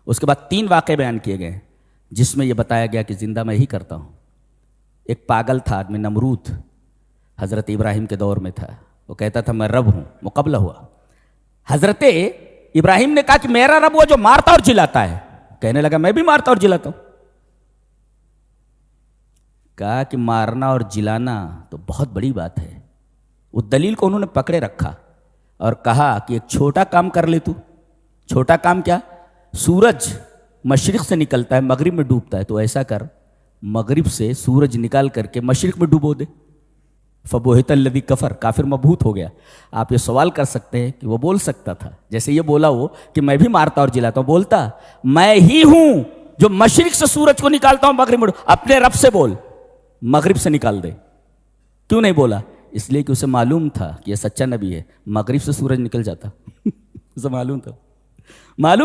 اس کے بعد 3 واقعے بیان کیے گئے جس میں یہ بتایا گیا کہ زندہ میں ہی کرتا ہوں. ایک پاگل تھا آدمی نمرود، حضرت ابراہیم کے دور میں تھا، وہ کہتا تھا میں رب ہوں، مقابلہ ہوا. حضرت ابراہیم نے کہا کہ میرا رب وہ جو مارتا اور جلاتا ہے. کہنے لگا میں بھی مارتا اور جلاتا ہوں. کہا کہ مارنا اور جلانا تو بہت بڑی بات ہے. اس دلیل کو انہوں نے پکڑے رکھا اور کہا کہ ایک چھوٹا کام کر لے تو. چھوٹا کام کیا؟ سورج مشرق سے نکلتا ہے مغرب میں ڈوبتا ہے، تو ایسا کر مغرب سے سورج نکال کر کے مشرق میں ڈوبو دے. فبہت الذی کفر، کافر مبہوت ہو گیا. آپ یہ سوال کر سکتے ہیں کہ وہ بول سکتا تھا جیسے یہ بولا وہ کہ میں بھی مارتا اور جلاتا ہوں، بولتا میں ہی ہوں جو مشرق سے سورج کو نکالتا ہوں مغرب میں. اپنے رب سے بول مغرب سے نکال دے. کیوں نہیں بولا؟ اس لیے کہ اسے معلوم تھا کہ یہ سچا نبی ہے، مغرب سے سورج نکل جاتا. اسے معلوم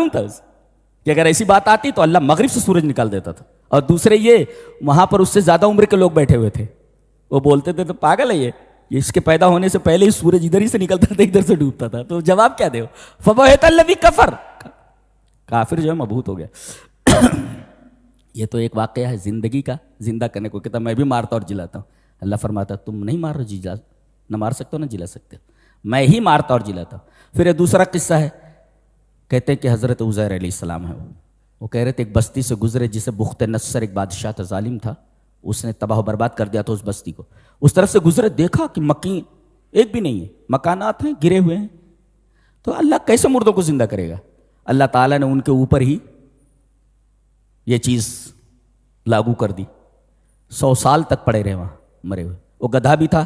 تھا اسے کہ اگر ایسی بات آتی تو اللہ مغرب سے سورج نکال دیتا تھا. اور دوسرے یہ وہاں پر اس سے زیادہ عمر کے لوگ بیٹھے ہوئے تھے، وہ بولتے تھے تو پاگل ہے یہ اس کے پیدا ہونے سے پہلے ہی سورج ادھر ہی سے نکلتا تھا ادھر سے ڈوبتا تھا. تو جواب کیا دے؟ فبہت الذی کفر، کافر جو ہے مبہوت ہو گیا. یہ تو ایک واقعہ ہے زندگی کا، زندہ کرنے کو کہتا میں بھی مارتا اور جلاتا ہوں. اللہ فرماتا تم نہیں مار رہے، نہ مار سکتے ہو نہ جلا سکتے ہو، میں ہی مارتا اور جلاتا ہوں. پھر یہ دوسرا قصہ ہے، کہتے ہیں کہ حضرت عزیر علیہ السلام ہے، وہ کہہ رہے تھے ایک بستی سے گزرے جسے بخت نصر ایک بادشاہ تھا، ظالم تھا، اس نے تباہ و برباد کر دیا تھا اس بستی کو. اس طرف سے گزرے، دیکھا کہ مکین ایک بھی نہیں ہے، مکانات ہیں گرے ہوئے ہیں. تو اللہ کیسے مردوں کو زندہ کرے گا؟ اللہ تعالیٰ نے ان کے اوپر ہی یہ چیز لاگو کر دی. 100 سال تک پڑے رہے وہاں مرے ہوئے. وہ گدھا بھی تھا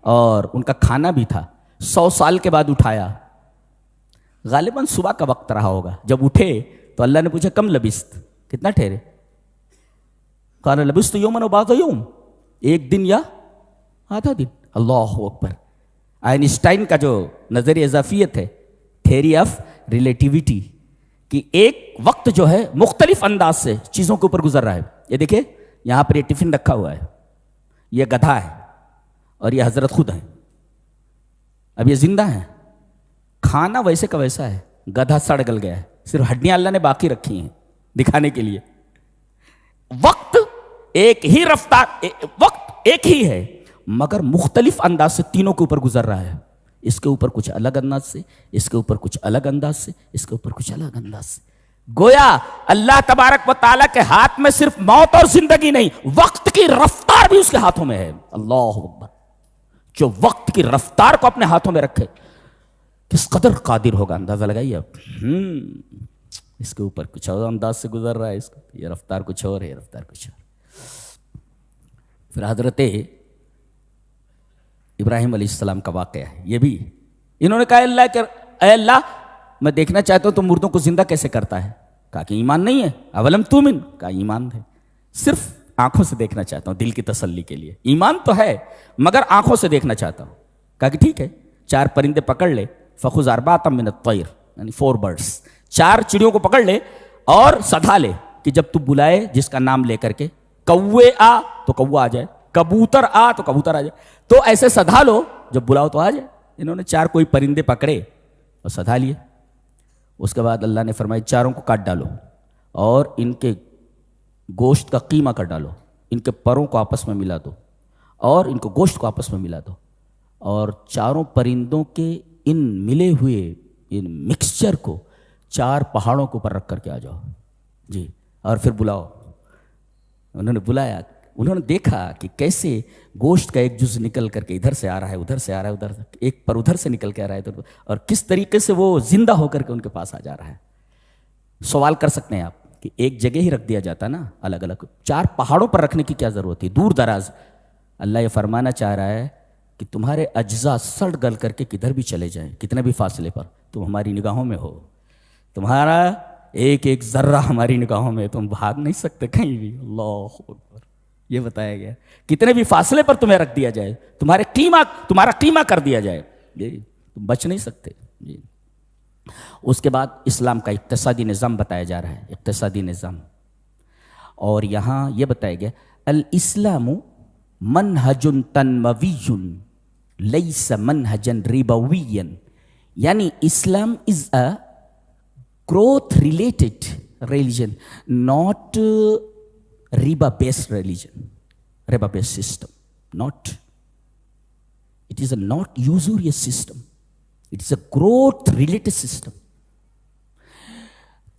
اور ان کا کھانا بھی تھا. 100 سال کے بعد اٹھایا، غالباً صبح کا وقت رہا ہوگا. جب اٹھے تو اللہ نے پوچھا کم لبست، کتنا ٹھہرے؟ قال لبست یوما و بعض یوم، ایک دن یا آدھا دن. اللہ اکبر. آئنسٹائن کا جو نظریہ اضافیت ہے، تھیوری آف ریلیٹیوٹی، کہ ایک وقت جو ہے مختلف انداز سے چیزوں کے اوپر گزر رہا ہے. یہ دیکھیں یہاں پر یہ ٹفن رکھا ہوا ہے، یہ گدھا ہے اور یہ حضرت خود ہیں. اب یہ زندہ ہیں، کھانا ویسے کا ویسا ہے، گدھا سڑ گل گیا ہے، صرف ہڈیاں اللہ نے باقی رکھی ہیں دکھانے کے لیے. وقت ایک ہی رفتار، وقت ایک ہی ہے مگر مختلف انداز سے تینوں کے اوپر گزر رہا ہے. اس کے اوپر کچھ الگ انداز سے، اس کے اوپر کچھ الگ انداز سے، اس کے اوپر کچھ الگ انداز سے. گویا اللہ تبارک و تعالیٰ کے ہاتھ میں صرف موت اور زندگی نہیں، وقت کی رفتار بھی اس کے ہاتھوں میں ہے. اللہ اکبر. جو وقت کی رفتار کو اپنے ہاتھوں میں رکھے کس قدر قادر ہوگا، اندازہ لگائیے آپ. اس کے اوپر کچھ اور انداز سے گزر رہا ہے، اس کو یہ رفتار کچھ اور ہے، رفتار کچھ اور. پھر حضرت ابراہیم علیہ السلام کا واقعہ ہے. یہ بھی انہوں نے کہا اے اللہ میں دیکھنا چاہتا ہوں تو مردوں کو زندہ کیسے کرتا ہے. کہا کہ ایمان نہیں ہے. اولم تؤمن، کہا ایمان ہے، صرف آنکھوں سے دیکھنا چاہتا ہوں دل کی تسلی کے لیے. ایمان تو ہے مگر آنکھوں سے دیکھنا چاہتا ہوں. کہا کہ ٹھیک ہے، 4 پرندے پکڑ لے، فخذ 4 من الطیر، یعنی 4 برڈس، 4 چڑیوں کو پکڑ لے اور سدھا لے کہ جب تو بلائے جس کا نام لے کر کے، کوے آ تو کوا آ جائے، کبوتر آ تو کبوتر آ جائے. تو ایسے سدھا لو، جب بلاؤ تو آ جائے. انہوں نے 4 کوئی پرندے پکڑے اور سدھا لیے. اس کے بعد اللہ نے فرمایا 4 کو کاٹ ڈالو اور ان کے گوشت کا قیمہ کر ڈالو، ان کے پروں کو آپس میں ملا دو اور ان کو گوشت کو آپس میں ملا دو، اور 4 پرندوں کے ان ملے ہوئے ان مکسچر کو 4 پہاڑوں کے اوپر رکھ کر کے آ جاؤ جی، اور پھر بلاؤ. انہوں نے بلایا، انہوں نے دیکھا کہ کیسے گوشت کا ایک جز نکل کر کے ادھر سے آ رہا ہے، ادھر سے آ رہا ہے، ادھر سے ایک پر ادھر سے نکل کے آ رہا ہے، اور کس طریقے سے وہ زندہ ہو کر کے ان کے پاس آ جا رہا ہے. سوال کر سکتے ہیں آپ کہ ایک جگہ ہی رکھ دیا جاتا نا، الگ الگ 4 پہاڑوں پر رکھنے کی کیا ضرورت ہے، دور دراز. اللہ یہ فرمانا چاہ رہا ہے کہ تمہارے اجزاء سڑ گل کر کے کدھر بھی چلے جائیں، کتنے بھی فاصلے پر، تم ہماری نگاہوں میں ہو. تمہارا ایک ایک ذرہ ہماری نگاہوں میں، تم بھاگ نہیں سکتے کہیں بھی. اللہ اکبر. یہ بتایا گیا کتنے بھی فاصلے پر تمہیں رکھ دیا جائے، تمہارا قیمہ کر دیا جائے، تم بچ نہیں سکتے. اس کے بعد اسلام کا اقتصادی نظام بتایا جا رہا ہے، اقتصادی نظام. اور یہاں یہ بتایا گیا الاسلام منہج تنموی لیس منہجا ربویا، یعنی اسلام از اے growth related religion, not riba-based religion, riba-based system. Not. It is a not usurious system. It is a growth-related system.